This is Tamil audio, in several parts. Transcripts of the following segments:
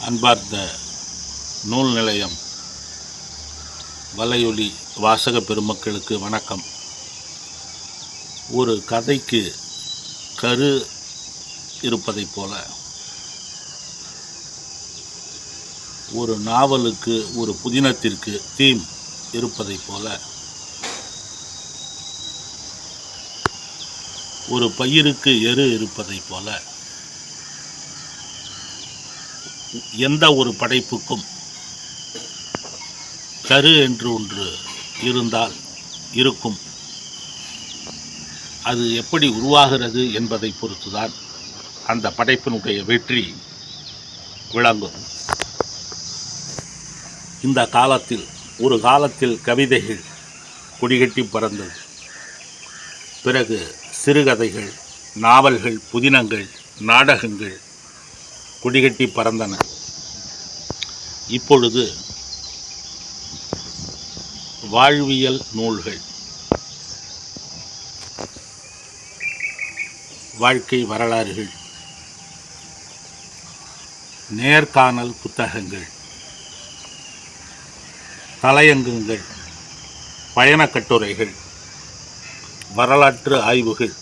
அன்பார்ந்த நூல் நிலையம் வலையொலி வாசக பெருமக்களுக்கு வணக்கம். ஒரு கதைக்கு கரு இருப்பதைப் போல, ஒரு நாவலுக்கு ஒரு புதினத்திற்கு தீம் இருப்பதைப் போல, ஒரு பயிருக்கு எரு இருப்பதைப் போல, எந்த ஒரு படைப்புக்கும் கரு என்று ஒன்று இருந்தால் இருக்கும். அது எப்படி உருவாகிறது என்பதை பொறுத்துதான் அந்த படைப்பினுடைய வெற்றி விளங்கும். இந்த காலத்தில் ஒரு காலத்தில் கவிதைகள் கொடிகட்டி பறந்தது. பிறகு சிறுகதைகள், நாவல்கள், புதினங்கள், நாடகங்கள் கொடிகட்டி பறந்தன. இப்பொழுது வாழ்வியல் நூல்கள், வாழ்க்கை வரலாறுகள், நேர்காணல் புத்தகங்கள், தலையங்கங்கள், பயணக் கட்டுரைகள், வரலாற்று ஆய்வுகள்,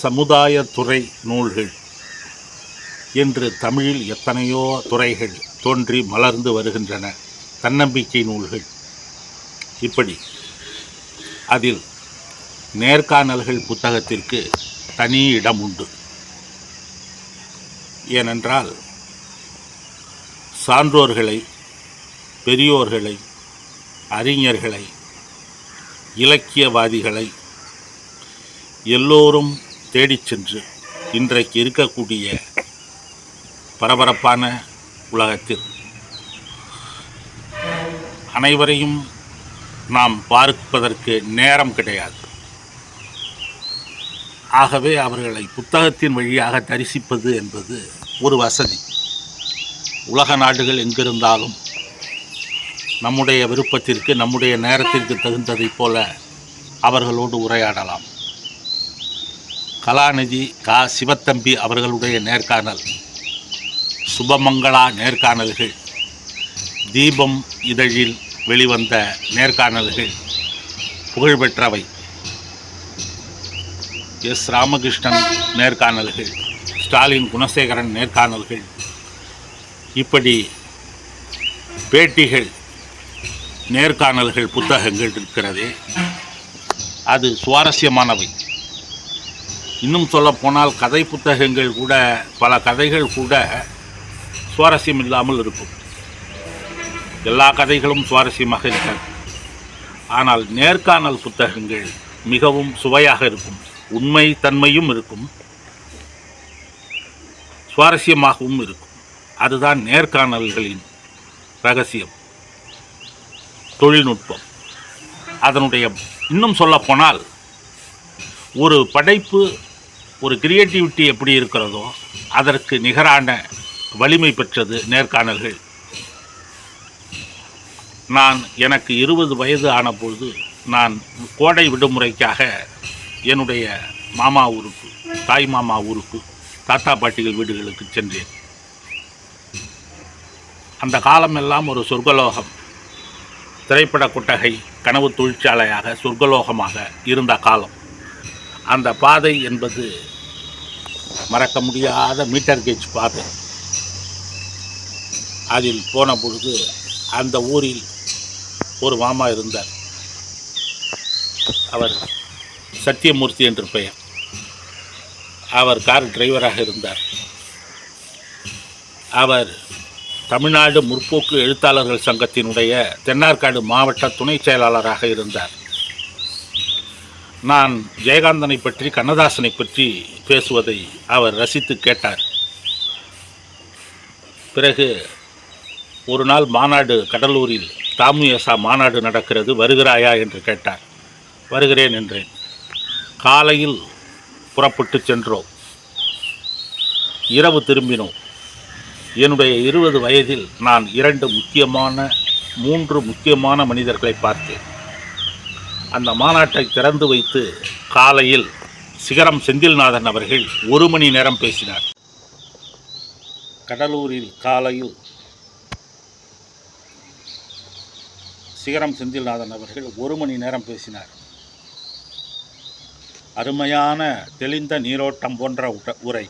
சமுதாயத்துறை நூல்கள் என்று தமிழில் எத்தனையோ துறைகள் தோன்றி மலர்ந்து வருகின்றன. தன்னம்பிக்கை நூல்கள் இப்படி. அதில் நேர்காணல்கள் புத்தகத்திற்கு தனி இடம் உண்டு. ஏனென்றால் சான்றோர்களை, பெரியோர்களை, அறிஞர்களை, இலக்கியவாதிகளை எல்லோரும் தேடிச் சென்று இன்றைக்கு இருக்கக்கூடிய பரபரப்பான உலகத்தில் அனைவரையும் நாம் பார்ப்பதற்கு நேரம் கிடையாது. ஆகவே அவர்களை புத்தகத்தின் வழியாக தரிசிப்பது என்பது ஒரு வசதி. உலக நாடுகள் எங்கிருந்தாலும் நம்முடைய விருப்பத்திற்கு, நம்முடைய நேரத்திற்கு தகுந்ததைப் போல அவர்களோடு உரையாடலாம். கலாநிதி சிவத்தம்பி அவர்களுடைய நேர்காணல், சுபமங்களா நேர்காணல்கள், தீபம் இதழில் வெளிவந்த நேர்காணல்கள் புகழ்பெற்றவை. எஸ். ராமகிருஷ்ணன் நேர்காணல்கள், ஸ்டாலின் குணசேகரன் நேர்காணல்கள், இப்படி பேட்டிகள், நேர்காணல்கள் புத்தகங்கள் இருக்கிறதே, அது சுவாரஸ்யமானவை. இன்னும் சொல்லப்போனால் கதை புத்தகங்கள் கூட, பல கதைகள் கூட சுவாரஸ்யம் இல்லாமல் இருக்கும். எல்லா கதைகளும் சுவாரஸ்யமாக இருக்காது. ஆனால் நேர்காணல் புத்தகங்கள் மிகவும் சுவையாக இருக்கும். உண்மை தன்மையும் இருக்கும், சுவாரஸ்யமாகவும் இருக்கும். அதுதான் நேர்காணல்களின் ரகசியம், தொழில்நுட்பம். அதனுடைய இன்னும் சொல்லப்போனால் ஒரு படைப்பு, ஒரு கிரியேட்டிவிட்டி எப்படி இருக்கிறதோ அதற்கு நிகரான வலிமை பெற்றது நேர்காணல்கள். எனக்கு 20 வயது ஆனபொழுது நான் கோடை விடுமுறைக்காக என்னுடைய மாமா ஊருக்கு, தாய் மாமா ஊருக்கு, தாத்தா பாட்டிகள் வீடுகளுக்கு சென்றேன். அந்த காலமெல்லாம் ஒரு சொர்க்கலோகம். திரைப்பட கொட்டகை கனவு தொழிற்சாலையாக, சொர்க்கலோகமாக இருந்த காலம். அந்த பாதை என்பது மறக்க முடியாத மீட்டர் கேஜ் பாதை. அதில் போன பொழுது அந்த ஊரில் ஒரு மாமா இருந்தார். அவர் சத்தியமூர்த்தி என்று பெயர். அவர் கார் டிரைவராக இருந்தார். அவர் தமிழ்நாடு முற்போக்கு எழுத்தாளர்கள் சங்கத்தினுடைய தென்னார்காடு மாவட்ட துணை செயலாளராக இருந்தார். நான் ஜெயகாந்தனை பற்றி, கண்ணதாசனை பற்றி பேசுவதை அவர் ரசித்து கேட்டார். பிறகு ஒரு நாள் மாநாடு, கடலூரில் தாமுயசா மாநாடு நடக்கிறது, வருகிறாயா என்று கேட்டார். வருகிறேன் என்றேன். காலையில் புறப்பட்டு சென்றோம். இரவு திரும்பினோம். என்னுடைய 20 வயதில் நான் 3 முக்கியமான மனிதர்களை பார்த்தேன். அந்த மாநாட்டை திறந்து வைத்து காலையில் சிகரம் செந்தில்நாதன் அவர்கள் 1 மணி நேரம் பேசினார். கடலூரில் காலையில் சிகரம் செந்தில்நாதன் அவர்கள் 1 மணி நேரம் பேசினார். அருமையான தெளிந்த நீரோட்டம் போன்ற உரை.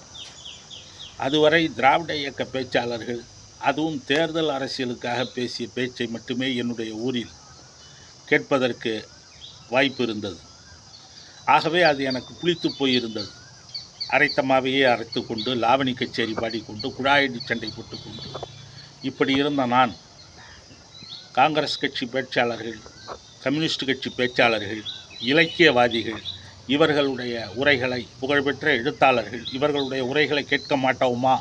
அதுவரை திராவிட இயக்க பேச்சாளர்கள், அதுவும் தேர்தல் அரசியலுக்காக பேசிய பேச்சை மட்டுமே என்னுடைய ஊரில் கேட்பதற்கு வாய்ப்பு இருந்தது. ஆகவே அது எனக்கு புளித்து போயிருந்தது. அரைத்தமாவையே அரைத்து கொண்டு, லாவணி கச்சேரி பாடிக்கொண்டு, குழாயடி சண்டை போட்டுக்கொண்டு இப்படி இருந்த நான், காங்கிரஸ் கட்சி பேச்சாளர்கள், கம்யூனிஸ்ட் கட்சி பேச்சாளர்கள், இலக்கியவாதிகள், இவர்களுடைய உரைகளை, புகழ்பெற்ற எழுத்தாளர்கள், இவர்களுடைய உரைகளை கேட்க மாட்டோமா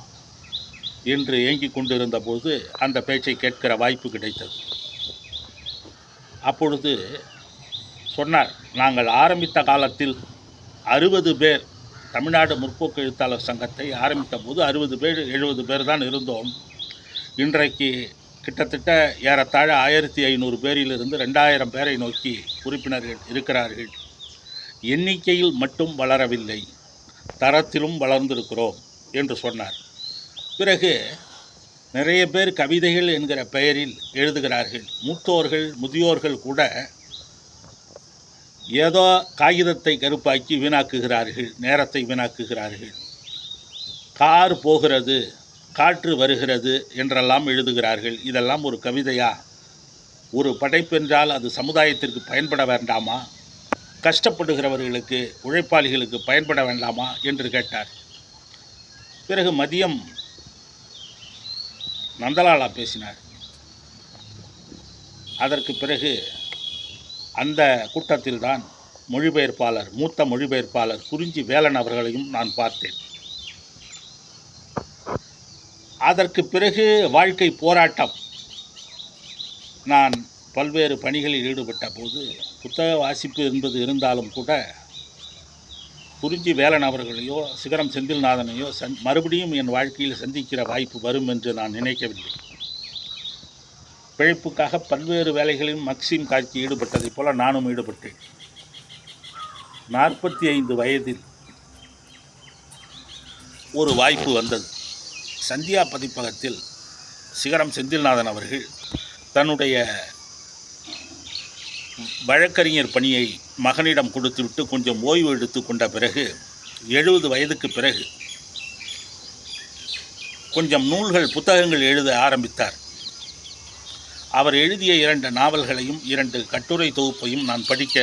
என்று ஏங்கிக் கொண்டிருந்த போது அந்த பேச்சை கேட்கிற வாய்ப்பு கிடைத்தது. அப்பொழுது சொன்னார், நாங்கள் ஆரம்பித்த காலத்தில் 60 பேர், தமிழ்நாடு முற்போக்கு எழுத்தாளர் சங்கத்தை ஆரம்பித்த போது 60 பேர் 70 பேர் தான் இருந்தோம். இன்றைக்கு கிட்டத்தட்ட ஏறத்தாழ 1500 பேரிலிருந்து 2000 பேரை நோக்கி உறுப்பினர்கள் இருக்கிறார்கள். எண்ணிக்கையில் மட்டும் வளரவில்லை, தரத்திலும் வளர்ந்திருக்கிறோம் என்று சொன்னார். பிறகு நிறைய பேர் கவிதைகள் என்கிற பெயரில் எழுதுகிறார்கள். மூத்தோர்கள், முதியோர்கள் கூட ஏதோ காகிதத்தை கருப்பாக்கி வீணாக்குகிறார்கள், நேரத்தை வீணாக்குகிறார்கள். கார் போகிறது, காற்று வருகிறது என்றெல்லாம் எழுதுகிறார்கள். இதெல்லாம் ஒரு கவிதையா? ஒரு படைப்பென்றால் அது சமுதாயத்திற்கு பயன்பட வேண்டாமா? கஷ்டப்படுகிறவர்களுக்கு, உழைப்பாளிகளுக்கு பயன்பட வேண்டாமா என்று கேட்டார். பிறகு மதியம் நந்தலாலா பேசினார். அதற்கு பிறகு அந்த கூட்டத்தில்தான் மொழிபெயர்ப்பாளர், மூத்த மொழிபெயர்ப்பாளர் குறிஞ்சி வேலன் அவர்களையும் நான் பார்த்தேன். அதற்கு பிறகு வாழ்க்கை போராட்டம். நான் பல்வேறு பணிகளில் ஈடுபட்ட போது புத்தக வாசிப்பு என்பது இருந்தாலும் கூட குறிஞ்சி வேலன் அவர்களையோ சிகரம் செந்தில்நாதனையோ மறுபடியும் என் வாழ்க்கையில் சந்திக்கிற வாய்ப்பு வரும் என்று நான் நினைக்கவில்லை. பிழைப்புக்காக பல்வேறு வேலைகளிலும் மக்சிம் காட்சி ஈடுபட்டதைப் போல நானும் ஈடுபட்டேன். 45 வயதில் ஒரு வாய்ப்பு வந்தது. சந்தியா பதிப்பகத்தில் சிகரம் செந்தில்நாதன் அவர்கள் தன்னுடைய வழக்கறிஞர் பணியை மகனிடம் கொடுத்துவிட்டு கொஞ்சம் ஓய்வு எடுத்து கொண்ட பிறகு 70 வயதுக்கு பிறகு கொஞ்சம் நூல்கள், புத்தகங்கள் எழுத ஆரம்பித்தார். அவர் எழுதிய 2 நாவல்களையும் 2 கட்டுரை தொகுப்பையும் நான் படிக்க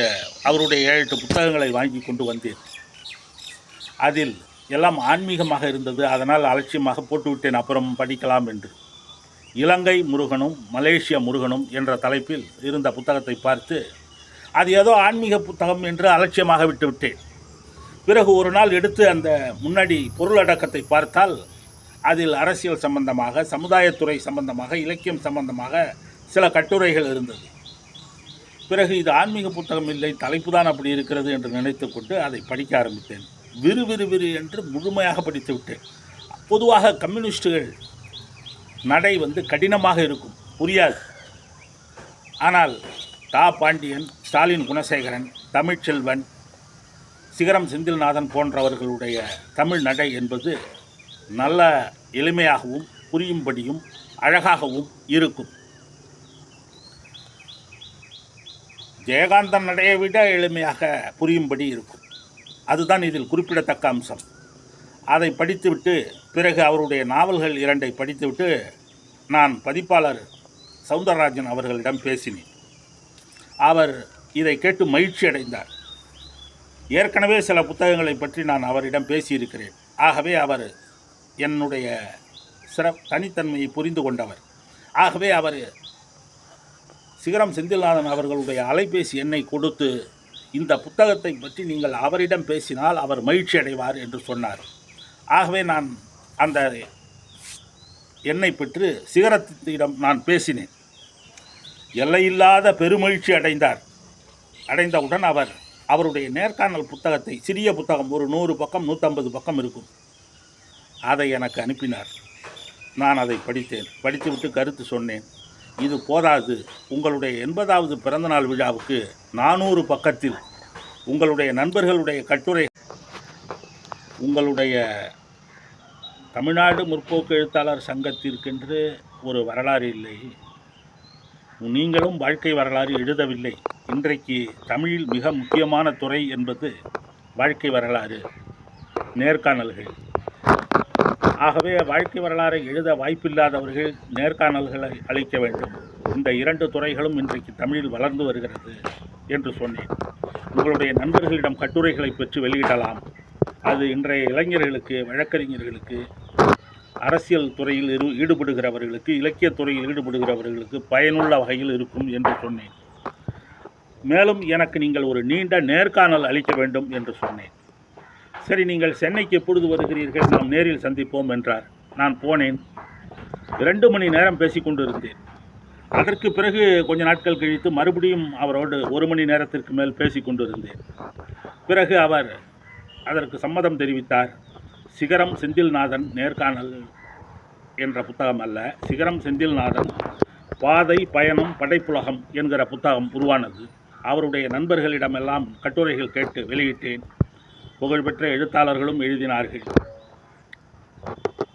அவருடைய 7-8 புத்தகங்களை வாங்கி கொண்டு வந்தேன். அதில் எல்லாம் ஆன்மீகமாக இருந்தது. அதனால் அலட்சியமாக போட்டுவிட்டேன், அப்புறம் படிக்கலாம் என்று. இலங்கை முருகனும் மலேசிய முருகனும் என்ற தலைப்பில் இருந்த புத்தகத்தை பார்த்து அது ஏதோ ஆன்மீக புத்தகம் என்று அலட்சியமாக விட்டுவிட்டேன். பிறகு ஒரு நாள் எடுத்து அந்த முன்னாடி பொருளடக்கத்தை பார்த்தால் அதில் அரசியல் சம்பந்தமாக, சமுதாயத்துறை சம்பந்தமாக, இலக்கியம் சம்பந்தமாக சில கட்டுரைகள் இருந்தது. பிறகு இது ஆன்மீக புத்தகம் இல்லை, தலைப்பு தான் அப்படி இருக்கிறது என்று நினைத்து கொண்டு அதை படிக்க ஆரம்பித்தேன். விறு என்று முழுமையாக படித்து விட்டேன். பொதுவாக கம்யூனிஸ்டுகள் நடை கடினமாக இருக்கும், புரியாது. ஆனால் தா பாண்டியன், ஸ்டாலின் குணசேகரன், தமிழ்ச்செல்வன், சிகரம் செந்தில்நாதன் போன்றவர்களுடைய தமிழ் நடை என்பது நல்ல எளிமையாகவும் புரியும்படியும் அழகாகவும் இருக்கும். ஜெயகாந்தன் நடையை விட எளிமையாக புரியும்படி இருக்கும். அதுதான் இதில் குறிப்பிடத்தக்க அம்சம். அதை படித்துவிட்டு பிறகு அவருடைய நாவல்கள் 2ஐ படித்துவிட்டு நான் பதிப்பாளர் சவுந்தரராஜன் அவர்களிடம் பேசினேன். அவர் இதை கேட்டு மகிழ்ச்சி அடைந்தார். ஏற்கனவே சில புத்தகங்களை பற்றி நான் அவரிடம் பேசியிருக்கிறேன். ஆகவே அவர் என்னுடைய தனித்தன்மையை புரிந்து கொண்டவர். ஆகவே அவர் சிகரம் செந்தில்நாதன் அவர்களுடைய அலைபேசி எண்ணை கொடுத்து இந்த புத்தகத்தை பற்றி நீங்கள் அவரிடம் பேசினால் அவர் மகிழ்ச்சி அடைவார் என்று சொன்னார். ஆகவே நான் அந்த எண்ணை பெற்று சிகரத்திடம் நான் பேசினேன். எல்லையில்லாத பெருமகிழ்ச்சி அடைந்தார். அடைந்தவுடன் அவருடைய நேர்காணல் புத்தகத்தை, சிறிய புத்தகம், ஒரு 100 பக்கம் 150 பக்கம் இருக்கும், அதை எனக்கு அனுப்பினார். நான் அதை படித்தேன். படித்துவிட்டு கருத்து சொன்னேன். இது போதாது, உங்களுடைய 80வது பிறந்தநாள் விழாவுக்கு 400 பக்கத்தில் உங்களுடைய நண்பர்களுடைய கட்டுரை, உங்களுடைய தமிழ்நாடு முற்போக்கு எழுத்தாளர் சங்கத்திற்கென்று ஒரு வரலாறு இல்லை. நீங்களும் வாழ்க்கை வரலாறு எழுதவில்லை. இன்றைக்கு தமிழில் மிக முக்கியமான துறை என்பது வாழ்க்கை வரலாறு, நேர்காணல்கள். ஆகவே வாழ்க்கை வரலாறை எழுத வாய்ப்பில்லாதவர்கள் நேர்காணல்களை அளிக்க வேண்டும். இந்த 2 துறைகளும் இன்றைக்கு தமிழில் வளர்ந்து வருகிறது என்று சொன்னேன். உங்களுடைய நண்பர்களிடம் கட்டுரைகளை பெற்று வெளியிடலாம். அது இன்றைய இளைஞர்களுக்கு, வழக்கறிஞர்களுக்கு, அரசியல் துறையில் ஈடுபடுகிறவர்களுக்கு, இலக்கியத் துறையில் ஈடுபடுகிறவர்களுக்கு பயனுள்ள வகையில் இருக்கும் என்று சொன்னேன். மேலும் எனக்கு நீங்கள் ஒரு நீண்ட நேர்காணல் அளிக்க வேண்டும் என்று சொன்னேன். சரி, நீங்கள் சென்னைக்கு எப்பொழுது வருகிறீர்கள், நாம் நேரில் சந்திப்போம் என்றார். நான் போனேன். 2 மணி நேரம் பேசிக்கொண்டிருந்தேன். அதற்கு பிறகு கொஞ்ச நாட்கள் கழித்து மறுபடியும் அவரோடு 1 மணி நேரத்திற்கு மேல் பேசிக்கொண்டிருந்தேன். பிறகு அவர் அதற்கு சம்மதம் தெரிவித்தார். சிகரம் செந்தில்நாதன் நேர்காணல் என்ற புத்தகம் அல்ல, சிகரம் செந்தில்நாதன் பாதை பயணம் படைப்புலகம் என்கிற புத்தகம் உருவானது. அவருடைய நண்பர்களிடமெல்லாம் கட்டுரைகள் கேட்டு வெளியிட்டேன். புகழ்பெற்ற எழுத்தாளர்களும் எழுதினார்கள்.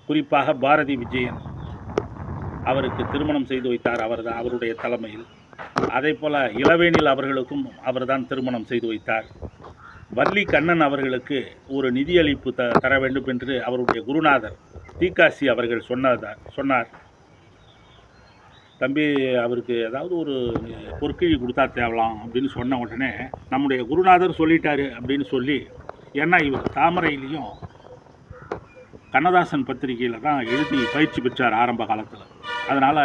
குறிப்பாக பாரதி விஜயன் அவருக்கு திருமணம் செய்து வைத்தார் அவருடைய தலைமையில். அதே போல் இளவேனில் அவர்களுக்கும் அவர்தான் திருமணம் செய்து வைத்தார். வள்ளி கண்ணன் அவர்களுக்கு ஒரு நிதியளிப்பு தர வேண்டும் என்று அவருடைய குருநாதர் தீக்காசி அவர்கள் சொன்னார். தம்பி, அவருக்கு ஏதாவது ஒரு பொற்கிழி கொடுத்தா தேவலாம் அப்படின்னு சொன்ன உடனே நம்முடைய குருநாதர் சொல்லிட்டாரு அப்படின்னு சொல்லி, ஏன்னா இவர் தாமரையிலையும் கண்ணதாசன் பத்திரிகையில் தான் எழுதி பயிற்சி பெற்றார் ஆரம்ப காலத்தில். அதனால்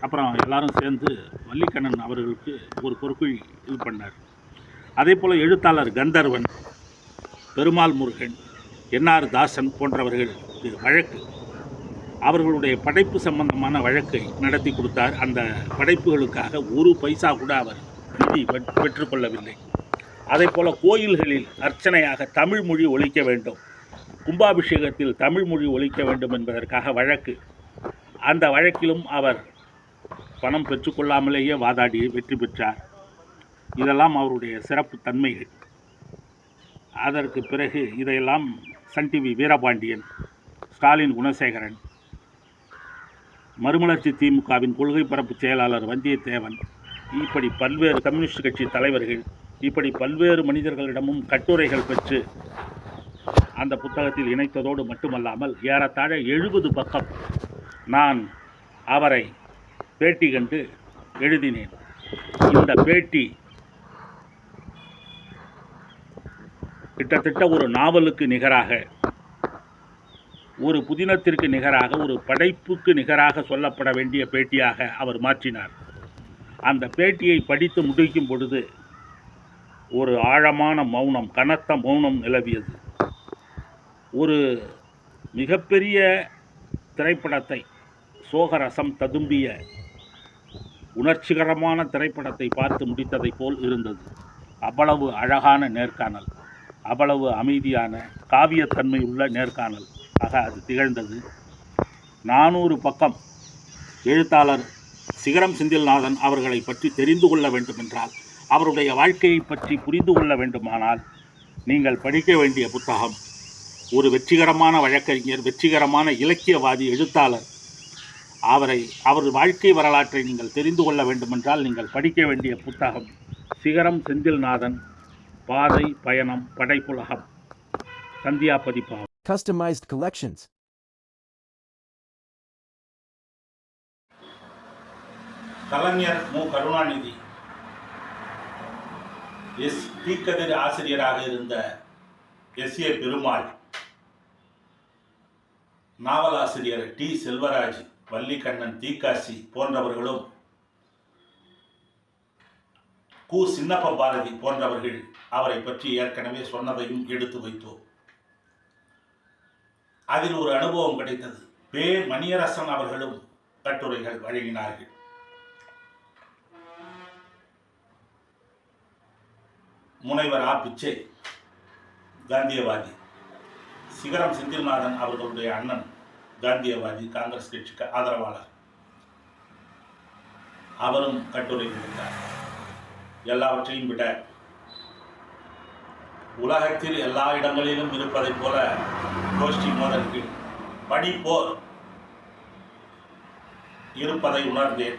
அப்புறம் எல்லாரும் சேர்ந்து வள்ளிக்கண்ணன் அவர்களுக்கு ஒரு பொற்குழி இது பண்ணார். அதே போல் எழுத்தாளர் கந்தர்வன், பெருமாள் முருகன், என்ஆர் தாசன் போன்றவர்களுக்கு வழக்கு, அவர்களுடைய படைப்பு சம்பந்தமான வழக்கை நடத்தி கொடுத்தார். அந்த படைப்புகளுக்காக ஒரு பைசா கூட அவர் நிதி பெற்றுக்கொள்ளவில்லை. அதே போல் கோயில்களில் அர்ச்சனையாக தமிழ் மொழி ஒலிக்க வேண்டும், கும்பாபிஷேகத்தில் தமிழ் மொழி ஒலிக்க வேண்டும் என்பதற்காக வழக்கு. அந்த வழக்கிலும் அவர் பணம் பெற்றுக்கொள்ளாமலேயே வாதாடி வெற்றி பெற்றார். இதெல்லாம் அவருடைய சிறப்பு தன்மைகள். அதற்கு பிறகு இதையெல்லாம் சன் டிவி வீரபாண்டியன், ஸ்டாலின் குணசேகரன், மறுமலர்ச்சி திமுகவின் கொள்கை பரப்பு செயலாளர் வந்தியத்தேவன், இப்படி பல்வேறு கம்யூனிஸ்ட் கட்சி தலைவர்கள், இப்படி பல்வேறு மனிதர்களிடமும் கட்டுரைகள் பெற்று அந்த புத்தகத்தில் இணைத்ததோடு மட்டுமல்லாமல் ஏறத்தாழ 70 பக்கம் நான் அவரை பேட்டி கண்டு எழுதினேன். இந்த பேட்டி கிட்டத்தட்ட ஒரு நாவலுக்கு நிகராக, ஒரு புதினத்திற்கு நிகராக, ஒரு படைப்புக்கு நிகராக சொல்லப்பட வேண்டிய பேட்டியாக அவர் மாற்றினார். அந்த பேட்டியை படித்து முடிக்கும் பொழுது ஒரு ஆழமான மௌனம், கனத்த மௌனம் நிலவியது. ஒரு மிகப்பெரிய திரைப்படத்தை, சோகரசம் ததும்பிய உணர்ச்சிகரமான திரைப்படத்தை பார்த்து முடித்ததை போல் இருந்தது. அவ்வளவு அழகான நேர்காணல், அவ்வளவு அமைதியான காவியத்தன்மை உள்ள நேர்காணல் ஆக அது திகழ்ந்தது. 400 பக்கம் எழுத்தாளர் சிகரம் செந்தில்நாதன் அவர்களை பற்றி தெரிந்து கொள்ள வேண்டுமென்றால், அவருடைய வாழ்க்கையை பற்றி புரிந்து கொள்ள வேண்டுமானால் நீங்கள் படிக்க வேண்டிய புத்தகம் ஒரு வெற்றிகரமான வழக்கறிஞர், வெற்றிகரமான இலக்கியவாதி, எழுத்தாளர். அவர் வாழ்க்கை வரலாற்றை நீங்கள் தெரிந்து கொள்ள வேண்டுமென்றால் நீங்கள் படிக்க வேண்டிய புத்தகம் சிகரம் செந்தில்நாதன் பாதை பயணம் படைப்புலகம், சந்தியா பதிப்பாகும். Customized collections. கலைஞர் மு. கருணாநிதி தீக்கதிர் ஆசிரியராக இருந்த எஸ்.ஏ. பெருமாள், நாவலாசிரியர் டி. செல்வராஜ், வள்ளிக்கண்ணன், தீக்காசி போன்றவர்களும், கு. சின்னப்ப பாரதி போன்றவர்கள் அவரை பற்றி ஏற்கனவே சொன்னதையும் எடுத்து வைத்தோம். அதில் ஒரு அனுபவம் கிடைத்தது. பே. மணியரசன் அவர்களும் கட்டுரைகள் வழங்கினார்கள். முனைவர் ஆ. பிச்சை காந்தியவாதி, சிகரம் செந்தில்நாதன் அவர்களுடைய அண்ணன் காந்தியவாதி, காங்கிரஸ் கட்சிக்கு ஆதரவாளர், அவரும் கட்டுரை கொடுத்தார். எல்லாவற்றையும் விட உலகத்தில் எல்லா இடங்களிலும் இருப்பதைப் போல கோஷ்டி மோதல்கள், படிப்போர் இருப்பதை உணர்ந்தேன்.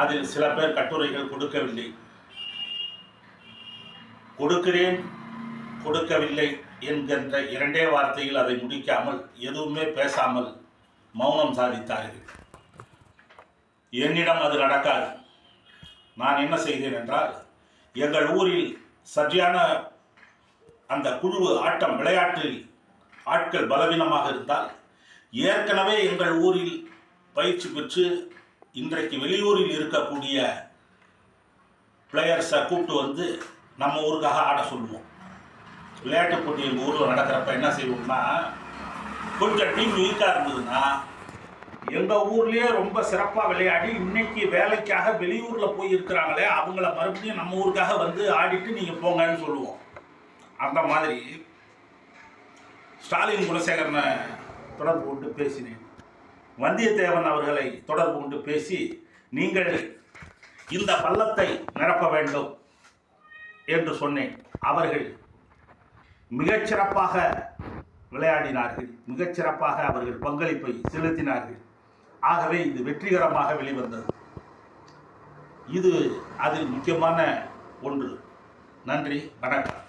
அதில் சில பேர் கட்டுரைகள் கொடுக்கவில்லை. கொடுக்கிறேன் கொடுக்கவில்லை என்கின்ற இரண்டே வார்த்தையில் அதை முடிக்காமல் எதுவுமே பேசாமல் மௌனம் சாதித்தார்கள். என்னிடம் அது நடக்காது. நான் என்ன செய்தேன் என்றால், எங்கள் ஊரில் சரியான அந்த குழு ஆட்டம் விளையாட்டில் ஆட்கள் பலவீனமாக இருந்தால், ஏற்கனவே எங்கள் ஊரில் பயிற்சி பெற்று இன்றைக்கு வெளியூரில் இருக்கக்கூடிய பிளேயர்ஸை கூப்பிட்டு வந்து நம்ம ஊருக்காக ஆட சொல்லுவோம். விளையாட்டு போட்டி எங்கள் ஊரில் நடக்கிறப்ப என்ன செய்வோம்னா, கொஞ்சம் டீம் வீக்காக இருந்ததுன்னா எங்கள் ஊர்லேயே ரொம்ப சிறப்பாக விளையாடி இன்னைக்கு வேலைக்காக வெளியூரில் போய் இருக்கிறாங்களே அவங்கள மறுபடியும் நம்ம ஊருக்காக வந்து ஆடிட்டு நீங்கள் போங்கன்னு சொல்லுவோம். அந்த மாதிரி ஸ்டாலின் குலசேகரனை தொடர்பு கொண்டு பேசினேன். வந்தியத்தேவன் அவர்களை தொடர்பு கொண்டு பேசி, நீங்கள் இந்த பள்ளத்தை நிரப்ப வேண்டும் என்று சொன்னேன். அவர்கள் மிகச்சிறப்பாக விளையாடினார்கள். மிகச்சிறப்பாக அவர்கள் பங்களிப்பை செலுத்தினார்கள். ஆகவே இது வெற்றிகரமாக வெளிவந்தது. இது அதில் முக்கியமான ஒன்று. நன்றி, வணக்கம்.